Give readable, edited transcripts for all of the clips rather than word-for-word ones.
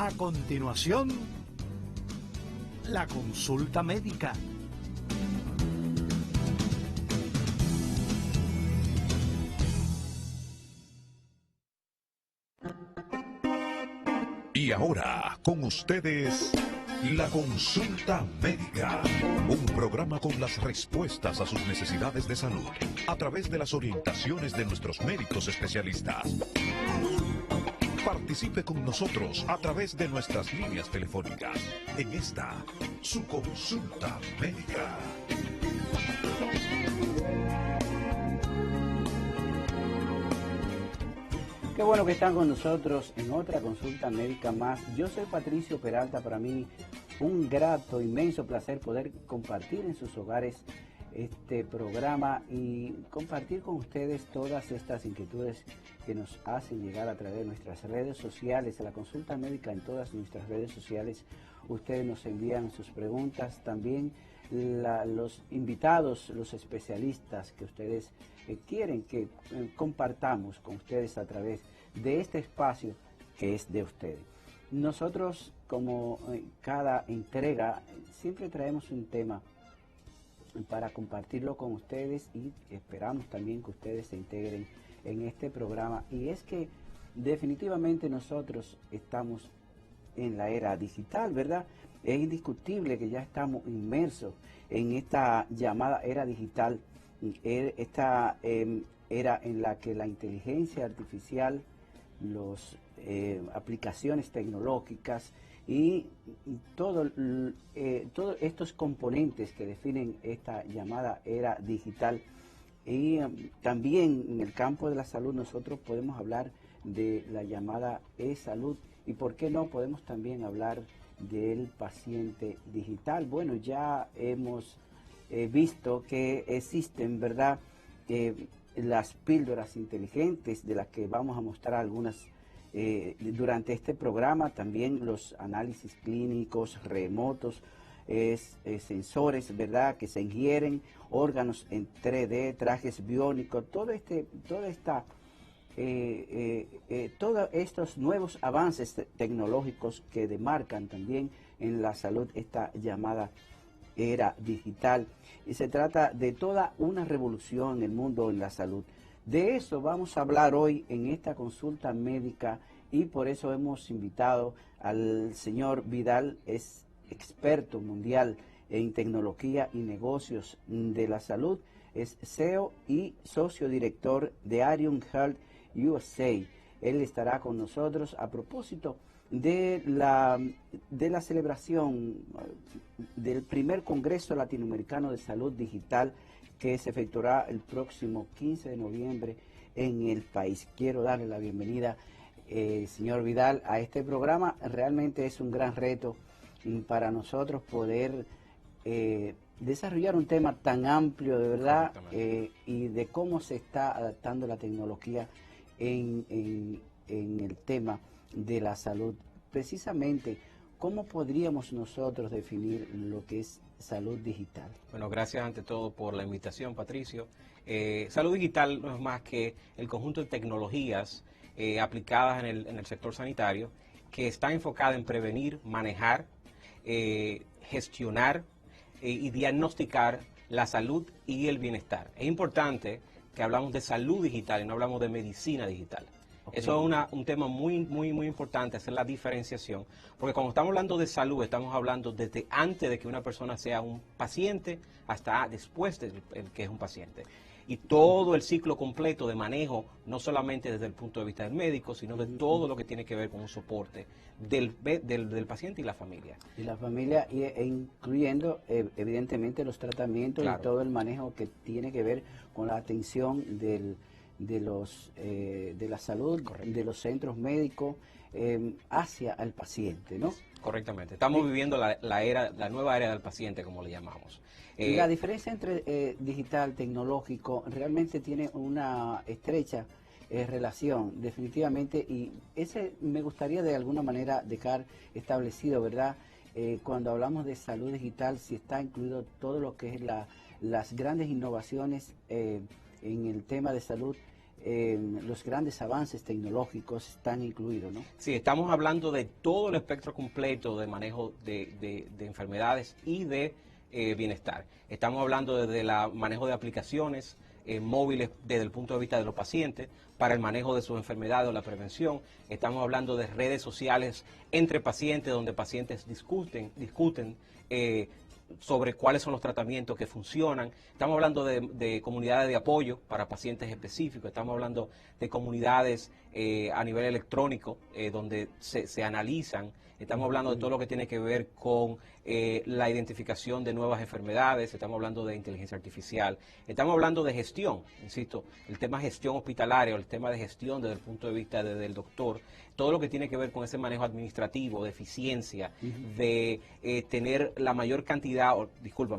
A continuación, la consulta médica. Y ahora, con ustedes, la consulta médica. Un programa con las respuestas a sus necesidades de salud, a través de las orientaciones de nuestros médicos especialistas. Participe con nosotros a través de nuestras líneas telefónicas en esta, su consulta médica. Qué bueno que están con nosotros en otra consulta médica más. Yo soy Patricio Peralta. Para mí un grato, inmenso placer poder compartir en sus hogares este programa y compartir con ustedes todas estas inquietudes que nos hacen llegar a través de nuestras redes sociales, a la consulta médica en todas nuestras redes sociales. Ustedes nos envían sus preguntas, también los invitados, los especialistas que ustedes quieren que compartamos con ustedes a través de este espacio que es de ustedes. Nosotros, como cada entrega, siempre traemos un tema para compartirlo con ustedes y esperamos también que ustedes se integren en este programa. Y es que definitivamente nosotros estamos en la era digital, ¿verdad? Es indiscutible que ya estamos inmersos en esta llamada era digital, esta era en la que la inteligencia artificial, las aplicaciones tecnológicas y todos estos componentes que definen esta llamada era digital. Y también en el campo de la salud nosotros podemos hablar de la llamada e-salud, y por qué no podemos también hablar del paciente digital. Bueno, ya hemos visto que existen, ¿verdad?, las píldoras inteligentes, de las que vamos a mostrar algunas durante este programa, también los análisis clínicos remotos, sensores, ¿verdad?, que se ingieren, órganos en 3D, trajes biónicos, todos estos nuevos avances tecnológicos que demarcan también en la salud esta llamada era digital. Y se trata de toda una revolución en el mundo en la salud. De eso vamos a hablar hoy en esta consulta médica, y por eso hemos invitado al señor Vidal. Es experto mundial en tecnología y negocios de la salud, es CEO y socio director de Arion Health USA. Él estará con nosotros a propósito de la celebración del primer Congreso Latinoamericano de Salud Digital, que se efectuará el próximo 15 de noviembre en el país. Quiero darle la bienvenida, señor Vidal, a este programa. Realmente es un gran reto para nosotros poder desarrollar un tema tan amplio, de verdad, y de cómo se está adaptando la tecnología en el tema de la salud. Precisamente, ¿cómo podríamos nosotros definir lo que es salud digital? Bueno, gracias ante todo por la invitación, Patricio. Salud digital no es más que el conjunto de tecnologías aplicadas en el sector sanitario, que está enfocada en prevenir, manejar, gestionar y diagnosticar la salud y el bienestar. Es importante que hablamos de salud digital y no hablamos de medicina digital. Okay. Eso es un tema muy importante, hacer la diferenciación, porque cuando estamos hablando de salud, estamos hablando desde antes de que una persona sea un paciente hasta después de que es un paciente. Y todo el ciclo completo de manejo, no solamente desde el punto de vista del médico, sino de todo lo que tiene que ver con un soporte del paciente y la familia. Y la familia, incluyendo evidentemente los tratamientos, claro, y todo el manejo que tiene que ver con la atención de la salud, correcto, de los centros médicos hacia el paciente, ¿no? Correctamente. Estamos viviendo la nueva era del paciente, como le llamamos. La diferencia entre digital, tecnológico, realmente tiene una estrecha relación, definitivamente, y ese me gustaría de alguna manera dejar establecido, ¿verdad? Cuando hablamos de salud digital, si está incluido todo lo que es las grandes innovaciones en el tema de salud los grandes avances tecnológicos están incluidos, ¿no? Sí, estamos hablando de todo el espectro completo de manejo de enfermedades y de bienestar. Estamos hablando desde el manejo de aplicaciones móviles desde el punto de vista de los pacientes para el manejo de sus enfermedades o la prevención. Estamos hablando de redes sociales entre pacientes donde pacientes discuten sobre cuáles son los tratamientos que funcionan. Estamos hablando de comunidades de apoyo para pacientes específicos. Estamos hablando de comunidades a nivel electrónico donde se analizan. Estamos hablando de todo lo que tiene que ver con la identificación de nuevas enfermedades. Estamos hablando de inteligencia artificial. Estamos hablando de gestión, insisto, el tema de gestión hospitalaria, el tema de gestión desde el punto de vista del doctor. Todo lo que tiene que ver con ese manejo administrativo, de eficiencia, de tener la mayor cantidad,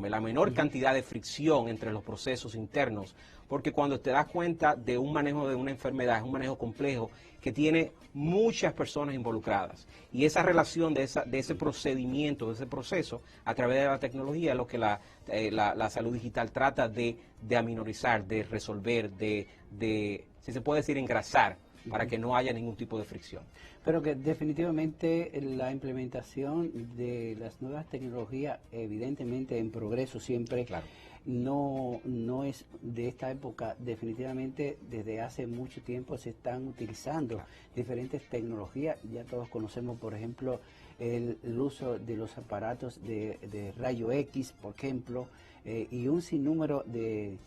la menor cantidad de fricción entre los procesos internos. Porque cuando te das cuenta de un manejo de una enfermedad, es un manejo complejo que tiene muchas personas involucradas. Y esa relación de ese procedimiento, de ese proceso, a través de la tecnología, es lo que la salud digital trata de aminorizar, de resolver, si se puede decir, engrasar, para que no haya ningún tipo de fricción. Pero que definitivamente la implementación de las nuevas tecnologías, evidentemente en progreso siempre, Claro. no es de esta época. Definitivamente desde hace mucho tiempo se están utilizando diferentes tecnologías. Ya todos conocemos, por ejemplo, el uso de los aparatos de rayo X, por ejemplo, y un sinnúmero de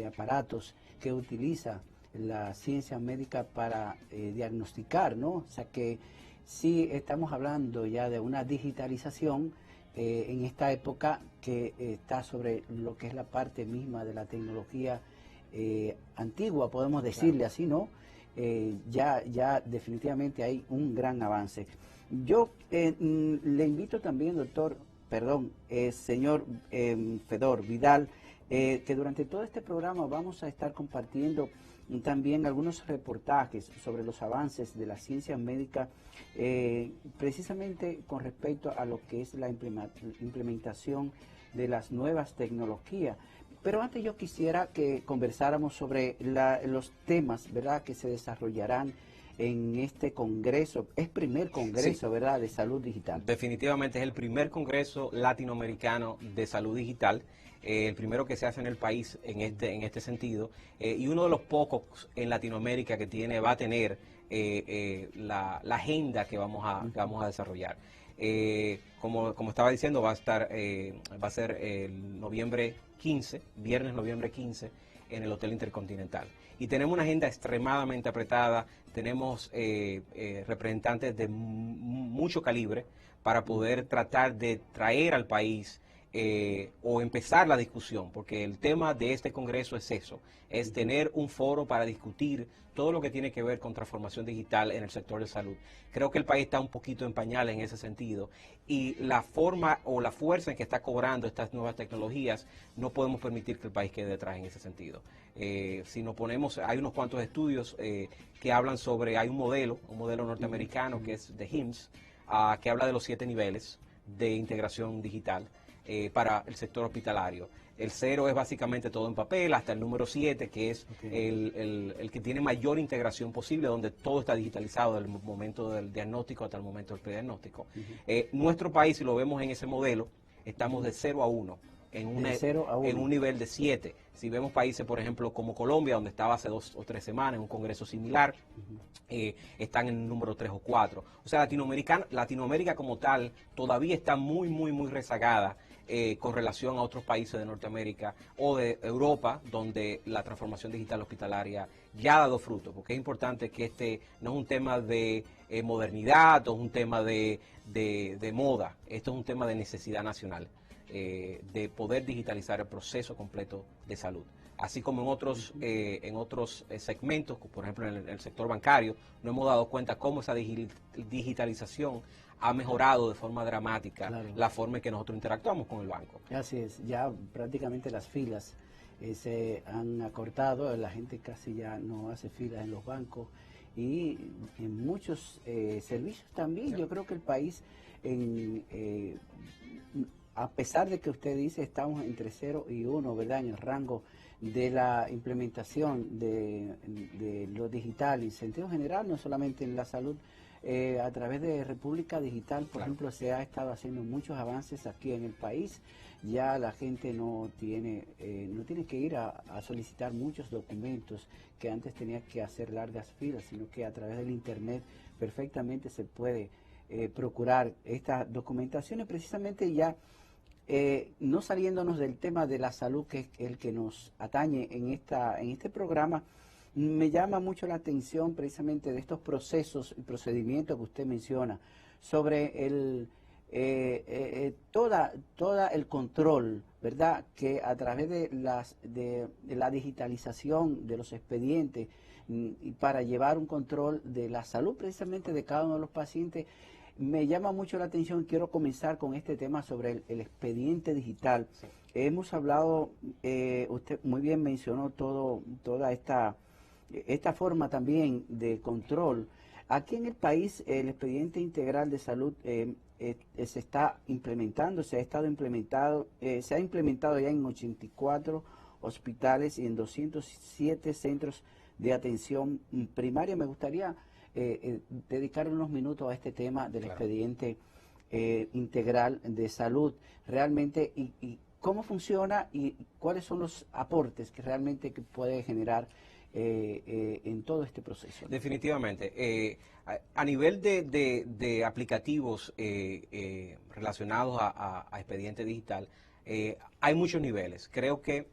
aparatos que utiliza la ciencia médica para diagnosticar, ¿no? O sea que sí estamos hablando ya de una digitalización en esta época que está sobre lo que es la parte misma de la tecnología antigua, podemos decirle así, ¿no? Ya definitivamente hay un gran avance. Yo le invito también, señor Fedor Vidal, que durante todo este programa vamos a estar compartiendo también algunos reportajes sobre los avances de la ciencia médica, precisamente con respecto a lo que es la implementación de las nuevas tecnologías. Pero antes yo quisiera que conversáramos sobre los temas, ¿verdad?, que se desarrollarán en este congreso. Es primer congreso, sí, ¿verdad?, de salud digital. Definitivamente es el primer congreso latinoamericano de salud digital, el primero que se hace en el país en este sentido, y uno de los pocos en Latinoamérica que va a tener la agenda que vamos a desarrollar. Como estaba diciendo, va a ser el noviembre 15, viernes noviembre 15, en el Hotel Intercontinental. Y tenemos una agenda extremadamente apretada, tenemos representantes de mucho calibre para poder tratar de traer al país o empezar la discusión, porque el tema de este congreso es eso, es tener un foro para discutir todo lo que tiene que ver con transformación digital en el sector de salud. Creo que el país está un poquito en pañales en ese sentido, y la forma o la fuerza en que está cobrando estas nuevas tecnologías, no podemos permitir que el país quede detrás en ese sentido. Si nos ponemos, hay unos cuantos estudios que hablan sobre, hay un modelo norteamericano que es de HIMSS, que habla de los 7 niveles de integración digital para el sector hospitalario. El 0 es básicamente todo en papel, hasta el número 7, que es el que tiene mayor integración posible, donde todo está digitalizado desde el momento del diagnóstico hasta el momento del prediagnóstico. Nuestro país, si lo vemos en ese modelo, estamos de 0 a 1. En un nivel de 7. Si vemos países, por ejemplo, como Colombia, donde estaba hace 2 o 3 semanas en un congreso similar, están en el número 3 o 4. O sea, Latinoamérica como tal todavía está muy, muy, muy rezagada con relación a otros países de Norteamérica o de Europa, donde la transformación digital hospitalaria ya ha dado fruto, porque es importante que este no es un tema de modernidad o es un tema de moda, esto es un tema de necesidad nacional. De poder digitalizar el proceso completo de salud. Así como en otros segmentos, por ejemplo en el sector bancario, nos hemos dado cuenta cómo esa digitalización ha mejorado de forma dramática la forma en que nosotros interactuamos con el banco. Así es, ya prácticamente las filas se han acortado, la gente casi ya no hace filas en los bancos y en muchos servicios también. Yo creo que el país a pesar de que usted dice estamos entre 0 y 1, ¿verdad? En el rango de la implementación de lo digital en sentido general, no solamente en la salud, a través de República Digital, por ejemplo, se ha estado haciendo muchos avances aquí en el país. Ya la gente no tiene que ir a solicitar muchos documentos que antes tenía que hacer largas filas, sino que a través del Internet perfectamente se puede procurar estas documentaciones, precisamente ya no saliéndonos del tema de la salud, que es el que nos atañe en este programa. Me llama mucho la atención precisamente de estos procesos y procedimientos que usted menciona sobre toda el control, ¿verdad? Que a través de la digitalización de los expedientes y para llevar un control de la salud precisamente de cada uno de los pacientes, me llama mucho la atención. Quiero comenzar con este tema sobre el expediente digital. Sí. Hemos hablado, usted muy bien mencionó toda esta forma también de control. Aquí en el país el expediente integral de salud se está implementando, se ha implementado ya en 84 hospitales y en 207 centros de atención primaria. Me gustaría dedicar unos minutos a este tema del expediente integral de salud, realmente, y cómo funciona y cuáles son los aportes que realmente que puede generar en todo este proceso. Definitivamente. A nivel de aplicativos relacionados a expediente digital, hay muchos niveles. Creo que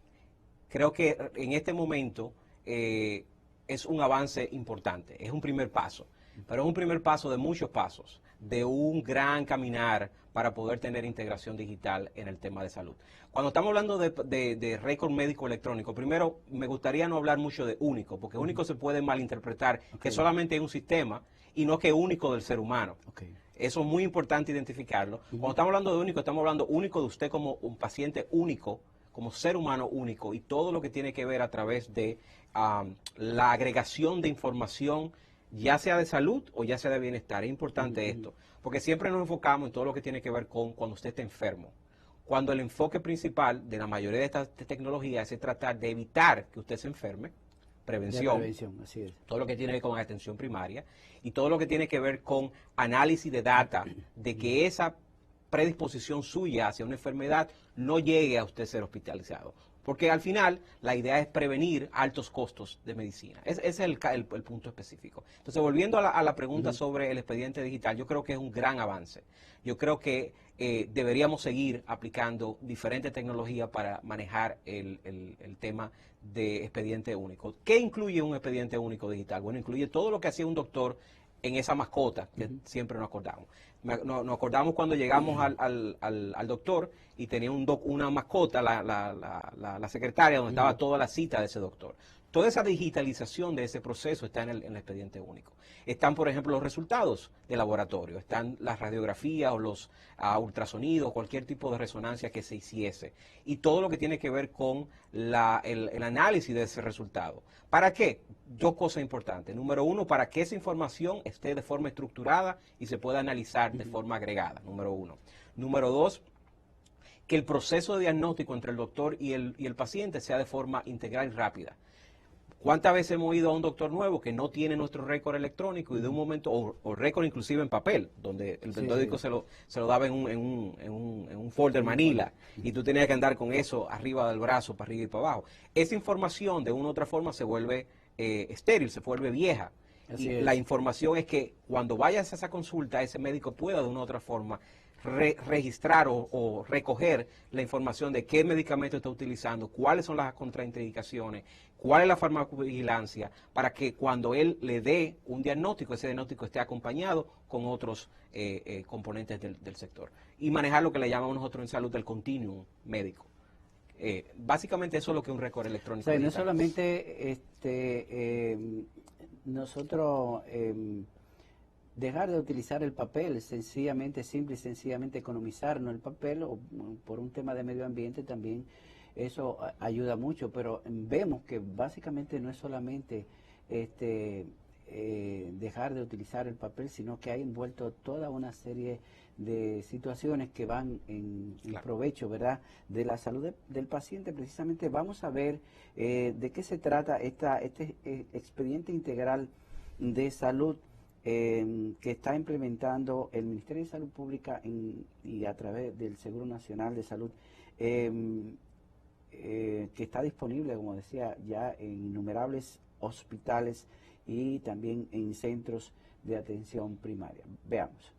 en este momento es un avance importante, es un primer paso, pero es un primer paso de muchos pasos, de un gran caminar para poder tener integración digital en el tema de salud. Cuando estamos hablando de récord médico electrónico, primero me gustaría no hablar mucho de único, porque único se puede malinterpretar que solamente hay un sistema y no que único del ser humano. Eso es muy importante identificarlo. Cuando estamos hablando de único, estamos hablando único de usted como un paciente único, como ser humano único, y todo lo que tiene que ver a través de la agregación de información, ya sea de salud o ya sea de bienestar. Es importante esto, porque siempre nos enfocamos en todo lo que tiene que ver con cuando usted está enfermo. Cuando el enfoque principal de la mayoría de estas tecnologías es tratar de evitar que usted se enferme, prevención, así es. Todo lo que tiene que ver con atención primaria y todo lo que tiene que ver con análisis de data, de que esa predisposición suya hacia una enfermedad no llegue a usted ser hospitalizado. Porque al final la idea es prevenir altos costos de medicina. Ese es el punto específico. Entonces, volviendo a la pregunta sobre el expediente digital, yo creo que es un gran avance. Yo creo que deberíamos seguir aplicando diferentes tecnologías para manejar el tema de expediente único. ¿Qué incluye un expediente único digital? Bueno, incluye todo lo que hacía un doctor en esa mascota que siempre nos acordamos. Nos acordamos cuando llegamos al doctor y tenía una mascota, la secretaria, donde estaba toda la cita de ese doctor. Toda esa digitalización de ese proceso está en el expediente único. Están, por ejemplo, los resultados de laboratorio, están las radiografías o los ultrasonidos, cualquier tipo de resonancia que se hiciese. Y todo lo que tiene que ver con el análisis de ese resultado. ¿Para qué? Dos cosas importantes. Número uno, para que esa información esté de forma estructurada y se pueda analizar de forma agregada. Número uno. Número dos, que el proceso de diagnóstico entre el doctor y el paciente sea de forma integral y rápida. ¿Cuántas veces hemos ido a un doctor nuevo que no tiene nuestro récord electrónico y de un momento, o récord inclusive en papel, donde el periódico se lo daba en un folder manila y tú tenías que andar con eso arriba del brazo, para arriba y para abajo? Esa información de una u otra forma se vuelve estéril, se vuelve vieja. La información es que cuando vayas a esa consulta, ese médico pueda de una u otra forma registrar o recoger la información de qué medicamento está utilizando, cuáles son las contraindicaciones, cuál es la farmacovigilancia, para que cuando él le dé un diagnóstico, ese diagnóstico esté acompañado con otros componentes del sector. Y manejar lo que le llamamos nosotros en salud del continuum médico. Básicamente eso es lo que es un récord electrónico. O sea, no solamente nosotros dejar de utilizar el papel, sencillamente, simple y sencillamente economizarnos el papel, o por un tema de medio ambiente también eso ayuda mucho, pero vemos que básicamente no es solamente dejar de utilizar el papel, sino que ha envuelto toda una serie de situaciones que van en provecho, ¿verdad?, de la salud del paciente. Precisamente vamos a ver de qué se trata este expediente integral de salud que está implementando el Ministerio de Salud Pública y a través del Seguro Nacional de Salud, que está disponible, como decía, ya en innumerables hospitales y también en centros de atención primaria. Veamos.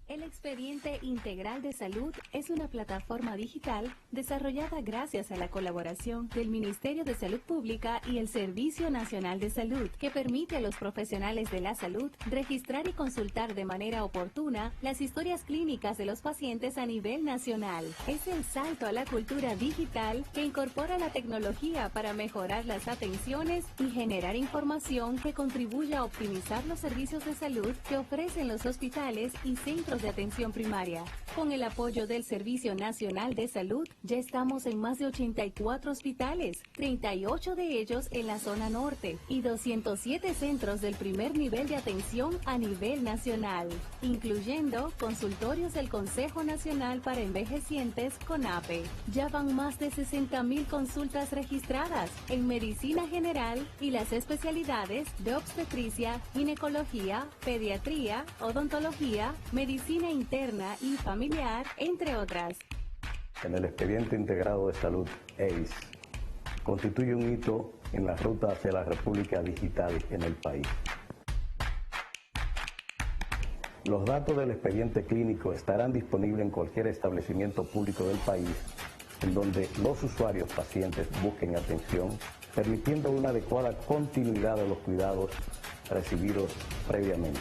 El Expediente Integral de Salud es una plataforma digital desarrollada gracias a la colaboración del Ministerio de Salud Pública y el Servicio Nacional de Salud, que permite a los profesionales de la salud registrar y consultar de manera oportuna las historias clínicas de los pacientes a nivel nacional. Es el salto a la cultura digital que incorpora la tecnología para mejorar las atenciones y generar información que contribuya a optimizar los servicios de salud que ofrecen los hospitales y centros de atención primaria. Con el apoyo del Servicio Nacional de Salud, ya estamos en más de 84 hospitales, 38 de ellos en la zona norte y 207 centros del primer nivel de atención a nivel nacional, incluyendo consultorios del Consejo Nacional para Envejecientes, CONAPE. Ya van más de 60,000 consultas registradas en medicina general y las especialidades de obstetricia, ginecología, pediatría, odontología, medicina interna y familiar, entre otras. En el Expediente Integrado de Salud, EIS, constituye un hito en la ruta hacia la República Digital en el país. Los datos del expediente clínico estarán disponibles en cualquier establecimiento público del país en donde los usuarios pacientes busquen atención, permitiendo una adecuada continuidad de los cuidados recibidos previamente.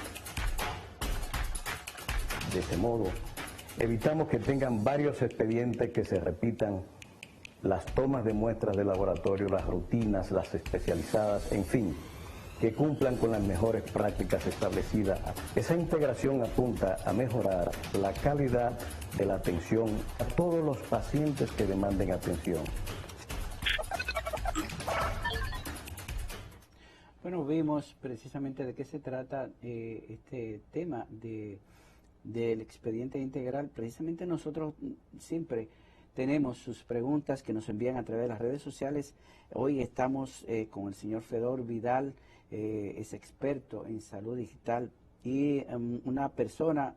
De ese modo, evitamos que tengan varios expedientes que se repitan, las tomas de muestras de laboratorio, las rutinas, las especializadas, en fin, que cumplan con las mejores prácticas establecidas. Esa integración apunta a mejorar la calidad de la atención a todos los pacientes que demanden atención. Bueno, vimos precisamente de qué se trata este tema del expediente integral. Precisamente nosotros siempre tenemos sus preguntas que nos envían a través de las redes sociales. Hoy estamos con el señor Fedor Vidal, es experto en salud digital, y una persona,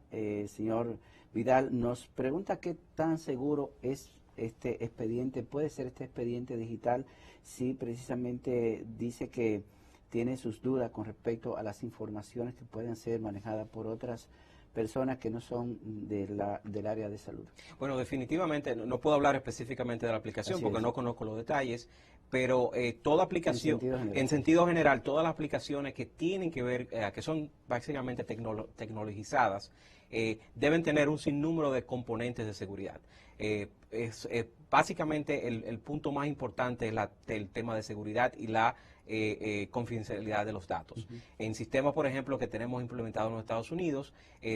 señor Vidal, nos pregunta qué tan seguro es este expediente, puede ser este expediente digital, si precisamente dice que tiene sus dudas con respecto a las informaciones que pueden ser manejadas por otras personas que no son del área de salud. Bueno, definitivamente no puedo hablar específicamente de la aplicación porque no conozco los detalles, pero toda aplicación, en sentido general, todas las aplicaciones que tienen que ver, que son básicamente tecnologizadas, deben tener un sinnúmero de componentes de seguridad. Básicamente el punto más importante es el tema de seguridad y la confidencialidad de los datos. En sistemas, por ejemplo, que tenemos implementados en los Estados Unidos,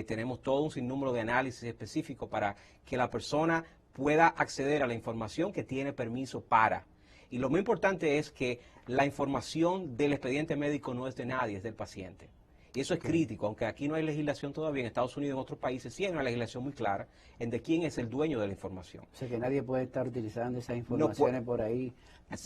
tenemos todo un sinnúmero de análisis específico para que la persona pueda acceder a la información que tiene permiso para. Y lo muy importante es que la información del expediente médico no es de nadie, es del paciente. Y eso es crítico, aunque aquí no hay legislación todavía, en Estados Unidos y en otros países sí hay una legislación muy clara en de quién es el dueño de la información. O sea que nadie puede estar utilizando esas informaciones por ahí,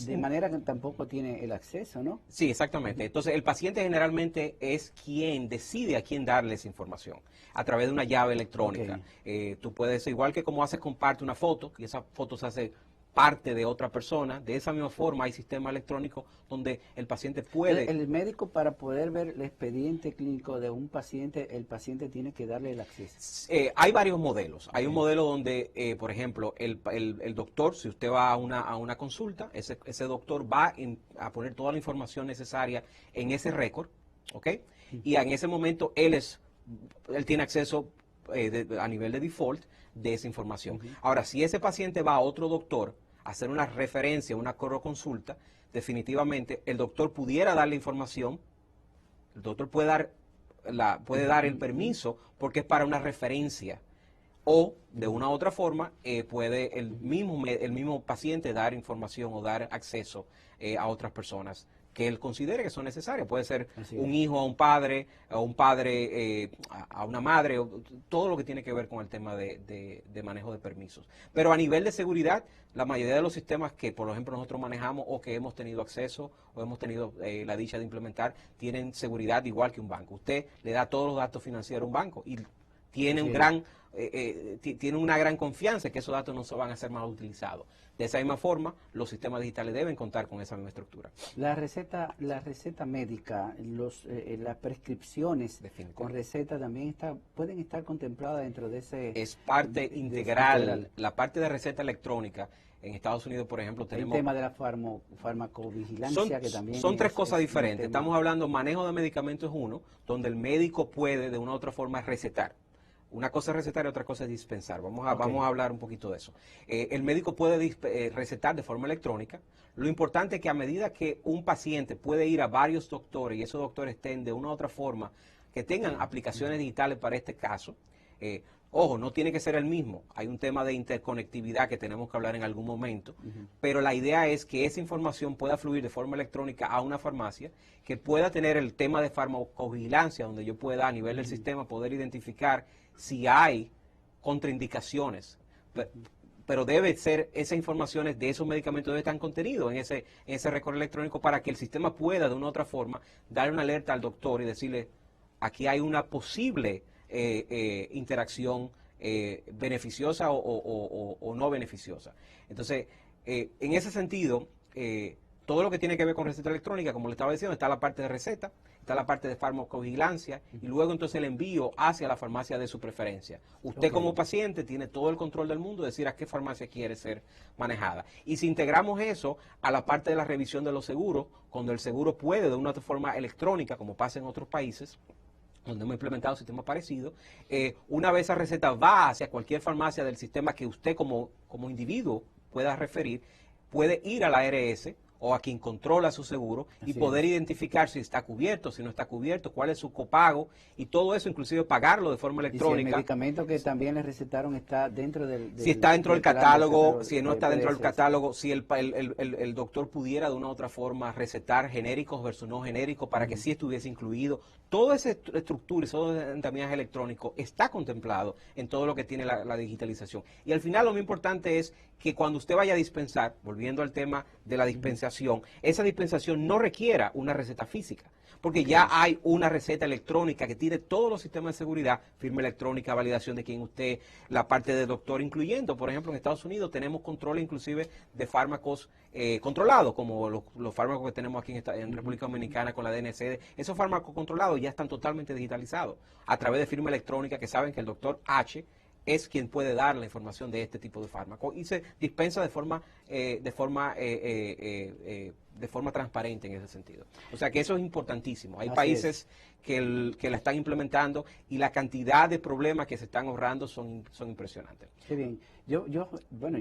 de manera que tampoco tiene el acceso, ¿no? Sí, exactamente. Entonces el paciente generalmente es quien decide a quién darle esa información, a través de una llave electrónica. Tú puedes, igual que como haces, comparte una foto, y esa foto se hace parte de otra persona, de esa misma forma hay sistemas electrónicos donde el paciente puede... El médico, para poder ver el expediente clínico de un paciente, el paciente tiene que darle el acceso. Hay varios modelos. Hay un modelo donde, por ejemplo, el doctor, si usted va a una consulta, ese doctor va a poner toda la información necesaria en ese récord, ¿ok? Y en ese momento él tiene acceso a nivel de default de esa información. Ahora, si ese paciente va a otro doctor a hacer una referencia, una consulta, definitivamente el doctor pudiera dar la información, el doctor puede dar el permiso porque es para una referencia, o de una u otra forma puede el mismo paciente dar información o dar acceso a otras personas que él considere que son necesarias. Puede ser Así un es. hijo a un padre a una madre, todo lo que tiene que ver con el tema de manejo de permisos. Pero a nivel de seguridad, la mayoría de los sistemas que, por ejemplo, nosotros manejamos o que hemos tenido acceso o hemos tenido la dicha de implementar, tienen seguridad igual que un banco. Usted le da todos los datos financieros a un banco y tiene tiene una gran confianza en que esos datos no se van a ser mal utilizados. De esa misma forma, los sistemas digitales deben contar con esa misma estructura. La receta médica, las prescripciones con receta también pueden estar contempladas dentro de ese... Es parte integral. La parte de receta electrónica. En Estados Unidos, por ejemplo, tenemos... El tema de la farmacovigilancia, que también... Son tres cosas diferentes. Estamos hablando, manejo de medicamentos es uno, donde el médico puede de una u otra forma recetar. Una cosa es recetar y otra cosa es dispensar. Vamos a hablar un poquito de eso. El médico puede recetar de forma electrónica. Lo importante es que a medida que un paciente puede ir a varios doctores y esos doctores estén de una u otra forma, que tengan aplicaciones digitales para este caso, ojo, no tiene que ser el mismo. Hay un tema de interconectividad que tenemos que hablar en algún momento, pero la idea es que esa información pueda fluir de forma electrónica a una farmacia, que pueda tener el tema de farmacovigilancia, donde yo pueda a nivel del sistema poder identificar si hay contraindicaciones. Pero debe ser, esas informaciones de esos medicamentos deben estar contenidos en ese récord electrónico para que el sistema pueda de una u otra forma dar una alerta al doctor y decirle, aquí hay una posible interacción beneficiosa o no beneficiosa. Entonces, en ese sentido, todo lo que tiene que ver con receta electrónica, como le estaba diciendo, está la parte de receta, está la parte de farmacovigilancia y luego entonces el envío hacia la farmacia de su preferencia. Usted como paciente tiene todo el control del mundo de decir a qué farmacia quiere ser manejada. Y si integramos eso a la parte de la revisión de los seguros, cuando el seguro puede de una forma electrónica, como pasa en otros países, donde hemos implementado sistemas parecidos, una vez esa receta va hacia cualquier farmacia del sistema que usted como individuo pueda referir, puede ir a la ARS o a quien controla su seguro y poder identificar si está cubierto, si no está cubierto, cuál es su copago y todo eso, inclusive pagarlo de forma electrónica. Y si el medicamento que también le recetaron está dentro del si está dentro del catálogo, si no está dentro del catálogo, si el doctor pudiera de una u otra forma recetar genéricos versus no genéricos para que sí estuviese incluido. Toda esa estructura y todo ese andamiaje electrónico está contemplado en todo lo que tiene la digitalización. Y al final lo más importante es que cuando usted vaya a dispensar, volviendo al tema de la dispensación, esa dispensación no requiera una receta física, porque ya hay una receta electrónica que tiene todos los sistemas de seguridad, firma electrónica, validación de quién usted, la parte de doctor, incluyendo, por ejemplo, en Estados Unidos tenemos control inclusive de fármacos controlados, como los fármacos que tenemos aquí en República Dominicana con la DNCD. Esos fármacos controlados ya están totalmente digitalizados a través de firma electrónica, que saben que el doctor H es quien puede dar la información de este tipo de fármaco y se dispensa de forma transparente en ese sentido. O sea que eso es importantísimo. Hay países que la están implementando y la cantidad de problemas que se están ahorrando son impresionantes. Qué bien. Yo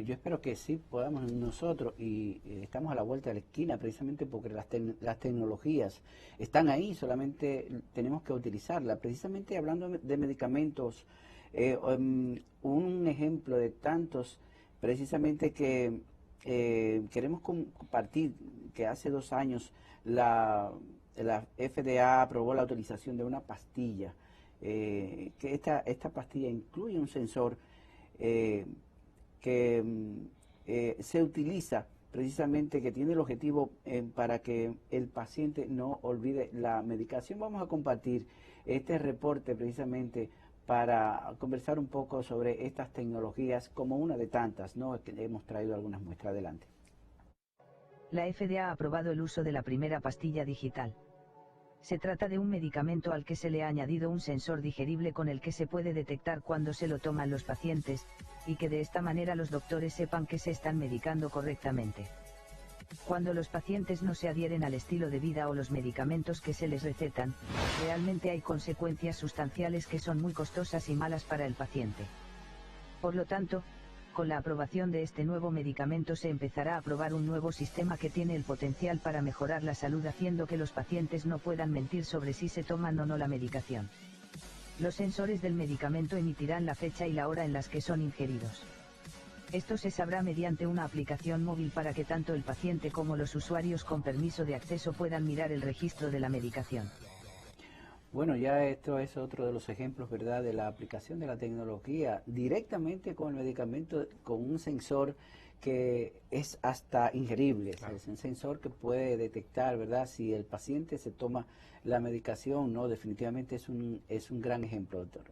espero que sí podamos nosotros, y estamos a la vuelta de la esquina precisamente porque las tecnologías están ahí, solamente tenemos que utilizarlas. Precisamente hablando de medicamentos, un ejemplo de tantos precisamente que queremos compartir, que hace 2 años la FDA aprobó la autorización de una pastilla, que esta pastilla incluye un sensor que se utiliza precisamente, que tiene el objetivo para que el paciente no olvide la medicación. Vamos a compartir este reporte precisamente para conversar un poco sobre estas tecnologías como una de tantas, ¿no? Que hemos traído algunas muestras adelante. La FDA ha aprobado el uso de la primera pastilla digital. Se trata de un medicamento al que se le ha añadido un sensor digerible con el que se puede detectar cuando se lo toman los pacientes, y que de esta manera los doctores sepan que se están medicando correctamente. Cuando los pacientes no se adhieren al estilo de vida o los medicamentos que se les recetan, realmente hay consecuencias sustanciales que son muy costosas y malas para el paciente. Por lo tanto, con la aprobación de este nuevo medicamento se empezará a probar un nuevo sistema que tiene el potencial para mejorar la salud, haciendo que los pacientes no puedan mentir sobre si se toman o no la medicación. Los sensores del medicamento emitirán la fecha y la hora en las que son ingeridos. Esto se sabrá mediante una aplicación móvil para que tanto el paciente como los usuarios con permiso de acceso puedan mirar el registro de la medicación. Bueno, ya esto es otro de los ejemplos, ¿verdad?, de la aplicación de la tecnología directamente con el medicamento, con un sensor que es hasta ingerible. Claro. Es un sensor que puede detectar, ¿verdad?, si el paciente se toma la medicación, ¿no? Definitivamente es un gran ejemplo, doctor,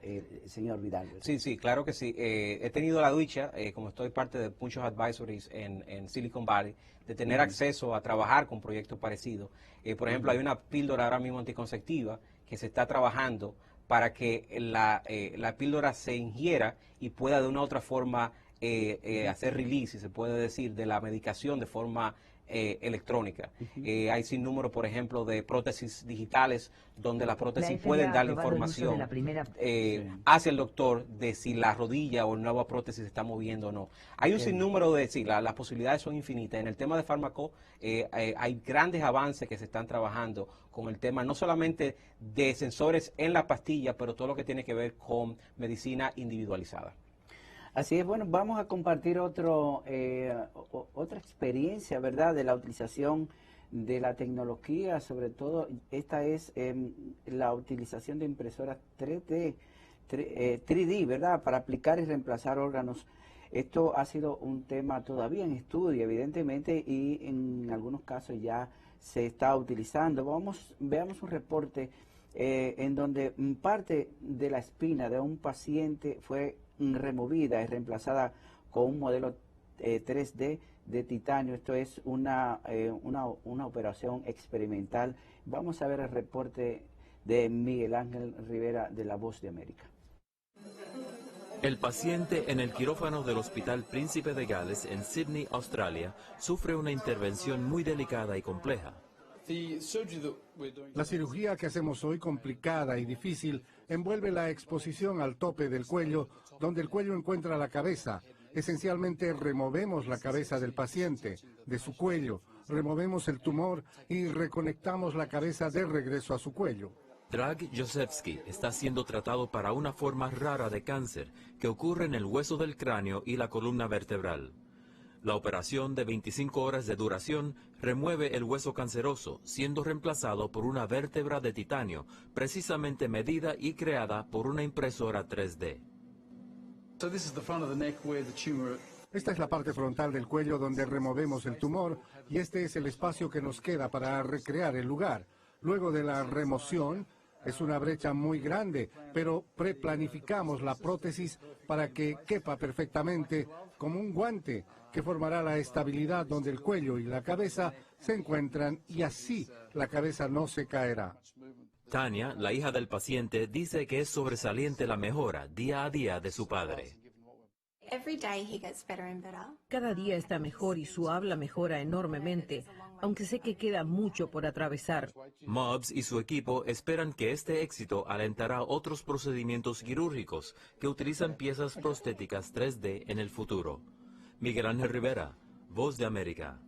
señor Vidal, ¿verdad? Sí, sí, claro que sí. He tenido la dicha, como estoy parte de muchos advisories en Silicon Valley, de tener acceso a trabajar con proyectos parecidos. Por ejemplo, hay una píldora ahora mismo anticonceptiva que se está trabajando para que la píldora se ingiera y pueda de una u otra forma hacer release, si se puede decir, de la medicación de forma electrónica. Hay sin número, por ejemplo, de prótesis digitales donde las prótesis pueden dar la información hacia el doctor de si la rodilla o la nueva prótesis se está moviendo o no. Hay un sinnúmero de, sí, las posibilidades son infinitas. En el tema de fármaco hay grandes avances que se están trabajando con el tema no solamente de sensores en la pastilla, pero todo lo que tiene que ver con medicina individualizada. Así es, bueno, vamos a compartir otra experiencia, ¿verdad?, de la utilización de la tecnología, sobre todo esta es la utilización de impresoras 3D, ¿verdad?, para aplicar y reemplazar órganos. Esto ha sido un tema todavía en estudio, evidentemente, y en algunos casos ya se está utilizando. Veamos un reporte en donde parte de la espina de un paciente fue removida y reemplazada con un modelo 3D de titanio. Esto es una operación experimental. Vamos a ver el reporte de Miguel Ángel Rivera de La Voz de América. El paciente en el quirófano del Hospital Príncipe de Gales en Sydney, Australia, sufre una intervención muy delicada y compleja. La cirugía que hacemos hoy, complicada y difícil, envuelve la exposición al tope del cuello, donde el cuello encuentra la cabeza. Esencialmente removemos la cabeza del paciente, de su cuello, removemos el tumor y reconectamos la cabeza de regreso a su cuello. Drag Josefsky está siendo tratado para una forma rara de cáncer que ocurre en el hueso del cráneo y la columna vertebral. La operación de 25 horas de duración remueve el hueso canceroso, siendo reemplazado por una vértebra de titanio, precisamente medida y creada por una impresora 3D. Esta es la parte frontal del cuello donde removemos el tumor y este es el espacio que nos queda para recrear el lugar. Luego de la remoción, es una brecha muy grande, pero preplanificamos la prótesis para que quepa perfectamente como un guante que formará la estabilidad donde el cuello y la cabeza se encuentran y así la cabeza no se caerá. Tania, la hija del paciente, dice que es sobresaliente la mejora día a día de su padre. Cada día está mejor y su habla mejora enormemente, aunque sé que queda mucho por atravesar. Mobbs y su equipo esperan que este éxito alentará otros procedimientos quirúrgicos que utilizan piezas prostéticas 3D en el futuro. Miguel Ángel Rivera, Voz de América.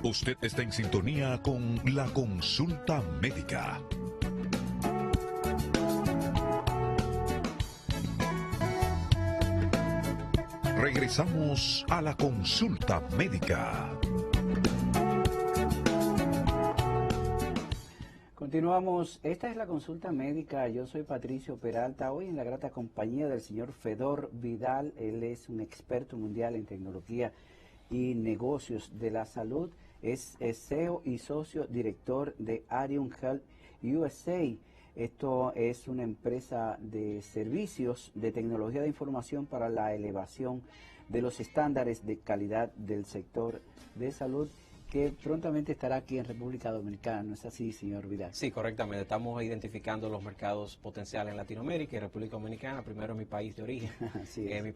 Usted está en sintonía con La Consulta Médica. Regresamos a La Consulta Médica. Continuamos, esta es La Consulta Médica, yo soy Patricio Peralta, hoy en la grata compañía del señor Fedor Vidal. Él es un experto mundial en tecnología y negocios de la salud, es CEO y socio director de Arium Health USA. Esto es una empresa de servicios de tecnología de información para la elevación de los estándares de calidad del sector de salud, que prontamente estará aquí en República Dominicana. ¿No es así, señor Vidal? Sí, correctamente. Estamos identificando los mercados potenciales en Latinoamérica y República Dominicana, primero en mi país de origen.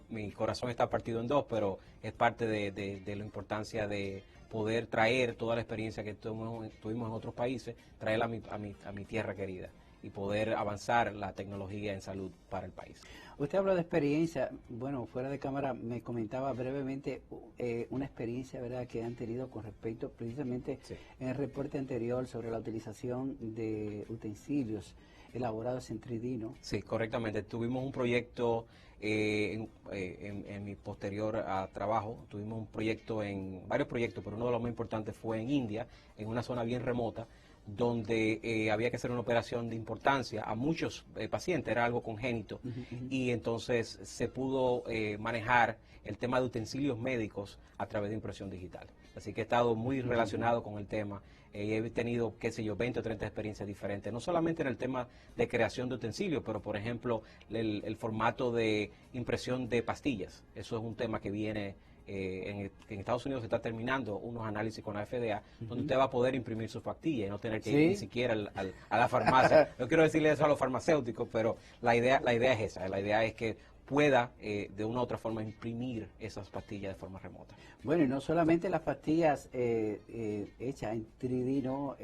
Mi corazón está partido en dos, pero es parte de la importancia de poder traer toda la experiencia que tuvimos en otros países, traerla a mi tierra querida y poder avanzar la tecnología en salud para el país. Usted habló de experiencia, bueno, fuera de cámara me comentaba brevemente una experiencia, ¿verdad?, que han tenido con respecto precisamente en el reporte anterior sobre la utilización de utensilios elaborados en 3D, ¿no? Sí, correctamente. Tuvimos un proyecto en mi posterior trabajo, tuvimos un proyecto varios proyectos, pero uno de los más importantes fue en India, en una zona bien remota, donde había que hacer una operación de importancia a muchos pacientes, era algo congénito, y entonces se pudo manejar el tema de utensilios médicos a través de impresión digital. Así que he estado muy relacionado con el tema. He tenido, qué sé yo, 20 o 30 experiencias diferentes, no solamente en el tema de creación de utensilios, pero por ejemplo el formato de impresión de pastillas. Eso es un tema que viene, en Estados Unidos se está terminando unos análisis con la FDA, donde usted va a poder imprimir su pastilla y no tener que ir ni siquiera a la farmacia. No quiero decirle eso a los farmacéuticos, pero la idea es esa, la idea es que pueda de una u otra forma imprimir esas pastillas de forma remota. Bueno, y no solamente las pastillas hechas en 3D, ¿no?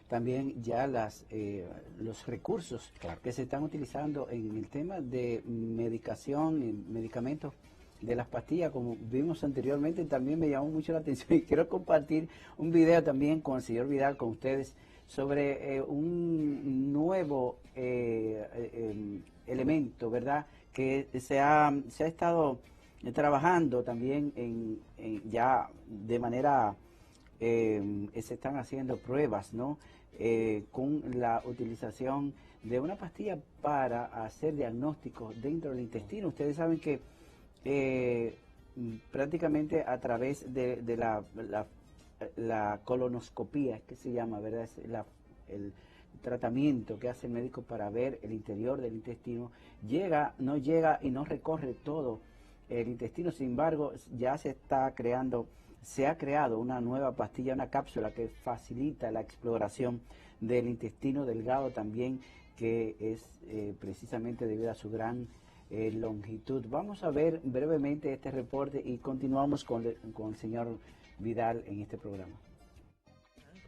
También ya los recursos que se están utilizando en el tema de medicación, medicamentos de las pastillas, como vimos anteriormente, también me llamó mucho la atención y quiero compartir un video también con el señor Vidal, con ustedes, sobre un nuevo elemento, ¿verdad?, que se ha estado trabajando también ya de manera, se están haciendo pruebas, ¿no?, con la utilización de una pastilla para hacer diagnósticos dentro del intestino. Ustedes saben que prácticamente a través de la colonoscopía, que se llama, ¿verdad?, es el tratamiento que hace el médico para ver el interior del intestino, no llega y no recorre todo el intestino. Sin embargo, ya se ha creado una nueva pastilla, una cápsula que facilita la exploración del intestino delgado también, que es precisamente debido a su gran longitud. Vamos a ver brevemente este reporte y continuamos con el señor Vidal en este programa.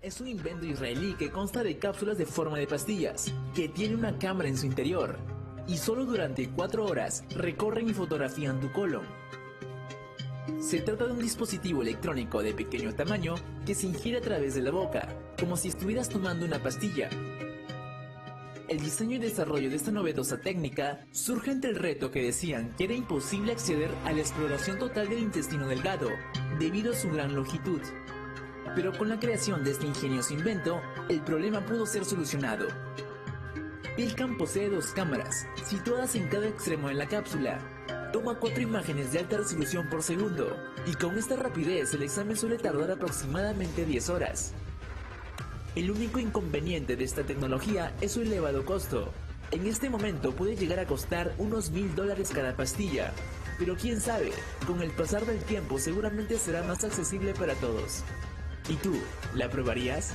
Es un invento israelí que consta de cápsulas de forma de pastillas, que tiene una cámara en su interior, y solo durante 4 horas recorren y fotografían tu colon. Se trata de un dispositivo electrónico de pequeño tamaño que se ingiere a través de la boca, como si estuvieras tomando una pastilla. El diseño y desarrollo de esta novedosa técnica surge ante el reto que decían que era imposible acceder a la exploración total del intestino delgado, debido a su gran longitud. Pero con la creación de este ingenioso invento, el problema pudo ser solucionado. Pilcam posee 2 cámaras, situadas en cada extremo de la cápsula. Toma 4 imágenes de alta resolución por segundo, y con esta rapidez el examen suele tardar aproximadamente 10 horas. El único inconveniente de esta tecnología es su elevado costo. En este momento puede llegar a costar unos $1000 cada pastilla, pero quién sabe, con el pasar del tiempo seguramente será más accesible para todos. ¿Y tú, la probarías?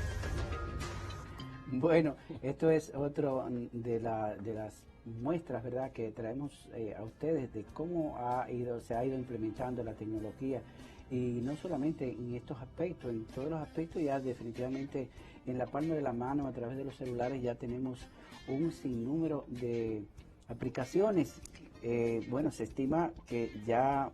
Bueno, esto es otro de las muestras, ¿verdad?, que traemos a ustedes de cómo se ha ido implementando la tecnología, y no solamente en estos aspectos, en todos los aspectos. Ya definitivamente en la palma de la mano, a través de los celulares, ya tenemos un sinnúmero de aplicaciones. Bueno, se estima que ya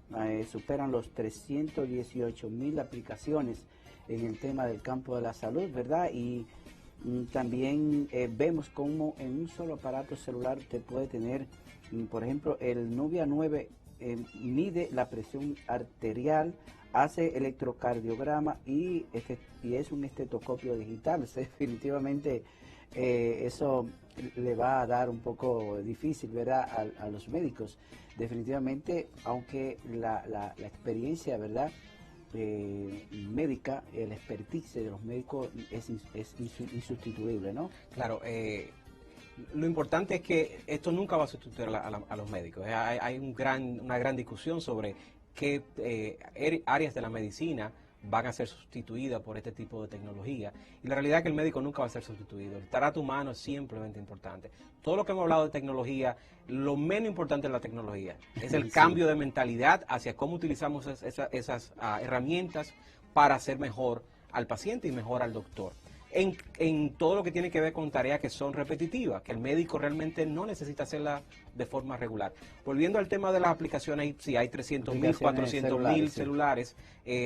superan los 318,000 aplicaciones en el tema del campo de la salud, ¿verdad? Y también vemos cómo en un solo aparato celular te puede tener, por ejemplo, el Nubia 9 mide la presión arterial, hace electrocardiograma y es un estetoscopio digital. Definitivamente eso le va a dar un poco difícil, ¿verdad?, a los médicos. Definitivamente, aunque la experiencia, ¿verdad?, médica, el expertise de los médicos es insustituible, ¿no? Claro, lo importante es que esto nunca va a sustituir a los médicos. Hay una gran discusión sobre qué áreas de la medicina van a ser sustituidas por este tipo de tecnología. Y la realidad es que el médico nunca va a ser sustituido. Estar a tu mano es simplemente importante. Todo lo que hemos hablado de tecnología, lo menos importante es la tecnología. Es el cambio de mentalidad hacia cómo utilizamos esas herramientas para hacer mejor al paciente y mejor al doctor. En todo lo que tiene que ver con tareas que son repetitivas, que el médico realmente no necesita hacerlas de forma regular. Volviendo al tema de las aplicaciones, sí, hay 300,000, 400,000 celulares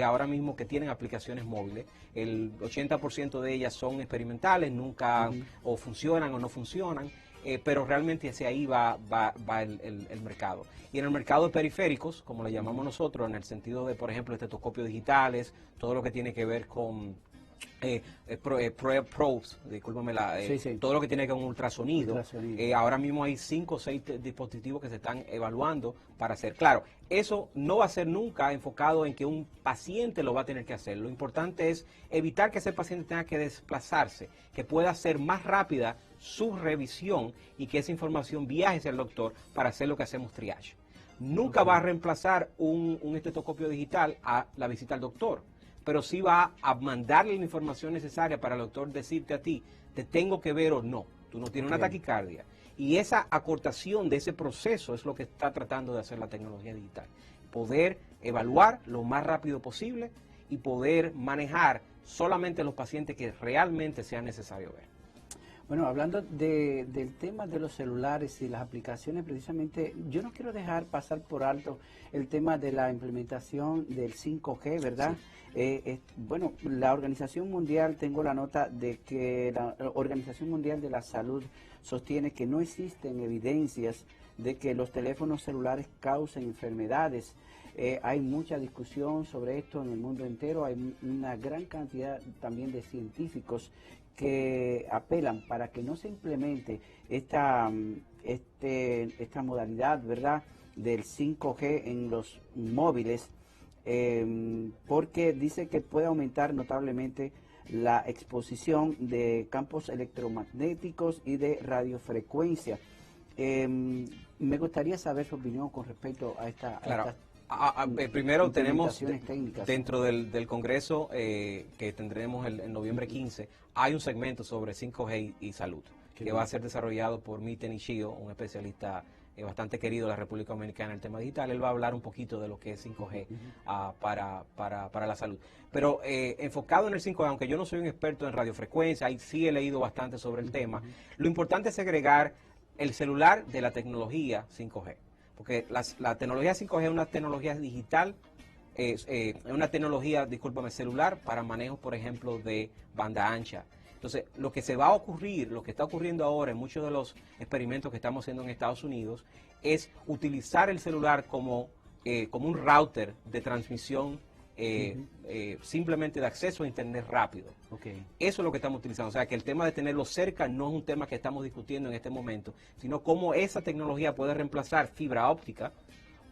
ahora mismo que tienen aplicaciones móviles. El 80% de ellas son experimentales, nunca o funcionan o no funcionan. pero realmente hacia ahí va el mercado. Y en el mercado de periféricos, como le llamamos nosotros, en el sentido de, por ejemplo, estetoscopios digitales, todo lo que tiene que ver con probes, discúlpame, todo lo que tiene que ver con ultrasonido. Ahora mismo hay 5 o 6 dispositivos que se están evaluando para hacer. Claro, eso no va a ser nunca enfocado en que un paciente lo va a tener que hacer. Lo importante es evitar que ese paciente tenga que desplazarse, que pueda hacer más rápida su revisión y que esa información viaje hacia el doctor para hacer lo que hacemos triage. Nunca va a reemplazar un estetoscopio digital a la visita al doctor, pero sí va a mandarle la información necesaria para el doctor decirte a ti, te tengo que ver o no, tú no tienes una taquicardia. Y esa acortación de ese proceso es lo que está tratando de hacer la tecnología digital. Poder evaluar lo más rápido posible y poder manejar solamente los pacientes que realmente sea necesario ver. Bueno, hablando del tema de los celulares y las aplicaciones, precisamente, yo no quiero dejar pasar por alto el tema de la implementación del 5G, ¿verdad? Sí. Bueno, la Organización Mundial, tengo la nota de que la Organización Mundial de la Salud sostiene que no existen evidencias de que los teléfonos celulares causen enfermedades. Hay mucha discusión sobre esto en el mundo entero, hay una gran cantidad también de científicos que apelan para que no se implemente esta modalidad, ¿verdad?, del 5G en los móviles, porque dice que puede aumentar notablemente la exposición de campos electromagnéticos y de radiofrecuencia. Me gustaría saber su opinión con respecto a esta... Claro. Primero tenemos dentro del Congreso que tendremos en noviembre 15, hay un segmento sobre 5G y salud que va a ser desarrollado por Miten Ishio, un especialista bastante querido de la República Dominicana en el tema digital. Él va a hablar un poquito de lo que es 5G para la salud. Pero enfocado en el 5G, aunque yo no soy un experto en radiofrecuencia, ahí sí he leído bastante sobre el tema, lo importante es segregar el celular de la tecnología 5G. Porque la tecnología 5G es una tecnología digital, es una tecnología, discúlpame, celular para manejo, por ejemplo, de banda ancha. Entonces, lo que se va a ocurrir, lo que está ocurriendo ahora en muchos de los experimentos que estamos haciendo en Estados Unidos, es utilizar el celular como un router de transmisión simplemente de acceso a internet rápido. Eso es lo que estamos utilizando. O sea, que el tema de tenerlo cerca no es un tema que estamos discutiendo en este momento, sino cómo esa tecnología puede reemplazar fibra óptica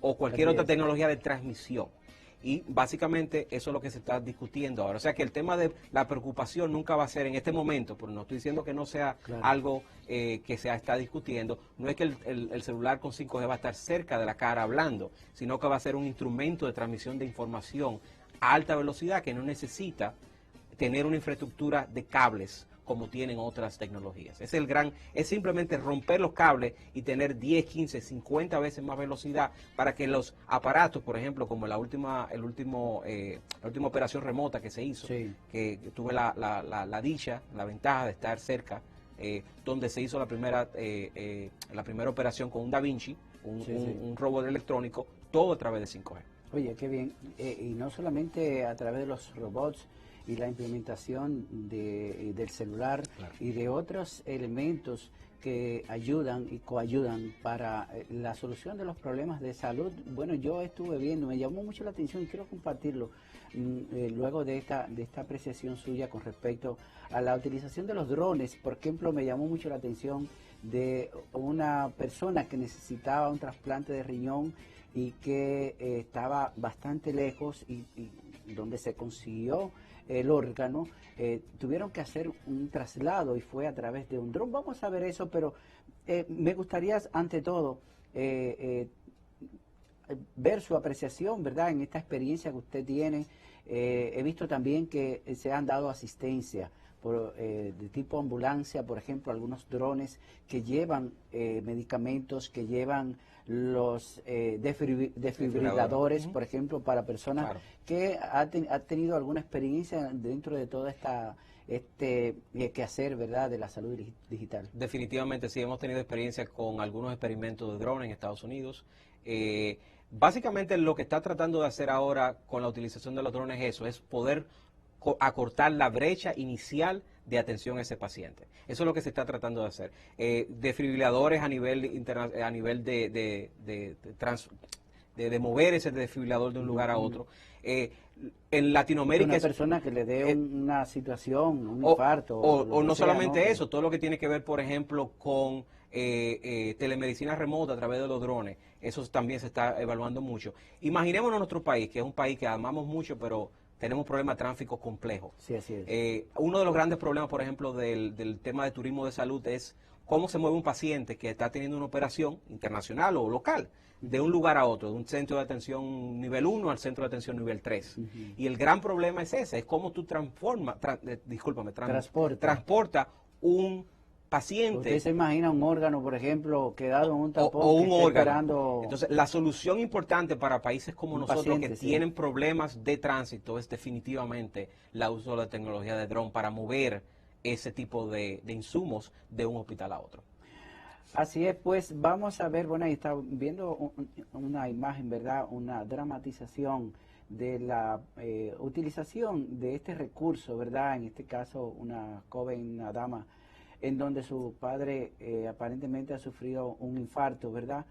o cualquier otra tecnología de transmisión. Y básicamente eso es lo que se está discutiendo ahora. O sea que el tema de la preocupación nunca va a ser en este momento, pero no estoy diciendo que no sea algo que se está discutiendo. No es que el celular con 5G va a estar cerca de la cara hablando, sino que va a ser un instrumento de transmisión de información a alta velocidad que no necesita tener una infraestructura de cables como tienen otras tecnologías. Es simplemente romper los cables y tener 10, 15, 50 veces más velocidad para que los aparatos, por ejemplo, como la última operación remota que se hizo, que tuve la dicha, la ventaja de estar cerca, donde se hizo la primera operación con un Da Vinci, un robot electrónico, todo a través de 5G. Oye, qué bien. Y no solamente a través de los robots y la implementación del celular y de otros elementos que ayudan y coayudan para la solución de los problemas de salud. Bueno, yo estuve viendo, me llamó mucho la atención y quiero compartirlo luego de esta apreciación suya con respecto a la utilización de los drones. Por ejemplo, me llamó mucho la atención de una persona que necesitaba un trasplante de riñón y que estaba bastante lejos y donde se consiguió el órgano, tuvieron que hacer un traslado y fue a través de un dron. Vamos a ver eso, pero me gustaría ante todo ver su apreciación, ¿verdad?, en esta experiencia que usted tiene. He visto también que se han dado asistencia de tipo ambulancia, por ejemplo, algunos drones que llevan medicamentos, que llevan los desfibriladores, por ejemplo, para personas que ha tenido alguna experiencia dentro de toda quehacer, ¿verdad?, de la salud digital. Definitivamente sí, hemos tenido experiencia con algunos experimentos de drones en Estados Unidos. Básicamente lo que está tratando de hacer ahora con la utilización de los drones es poder acortar la brecha inicial de atención a ese paciente. Eso es lo que se está tratando de hacer. Desfibriladores a nivel de mover ese desfibrilador de un lugar a otro. En Latinoamérica... Una persona que le dé una situación, un infarto. O no solamente eso, todo lo que tiene que ver, por ejemplo, con telemedicina remota a través de los drones. Eso también se está evaluando mucho. Imaginémonos nuestro país, que es un país que amamos mucho, pero tenemos problemas de tráfico complejos. Sí, así es. Uno de los grandes problemas, por ejemplo, del tema de turismo de salud es cómo se mueve un paciente que está teniendo una operación internacional o local, de un lugar a otro, de un centro de atención nivel 1 al centro de atención nivel 3. Y el gran problema es ese, es cómo tú transporta un paciente. Usted se imagina un órgano, por ejemplo, quedado en un tapón o un órgano. Esperando. Entonces, la solución importante para países como nosotros paciente, que sí, tienen problemas de tránsito es definitivamente la uso de la tecnología de dron para mover ese tipo de insumos de un hospital a otro. Así es, pues vamos a ver, bueno, ahí está viendo una imagen, ¿verdad? Una dramatización de la utilización de este recurso, ¿verdad? En este caso, una joven, una dama, en donde su padre aparentemente ha sufrido un infarto, ¿verdad?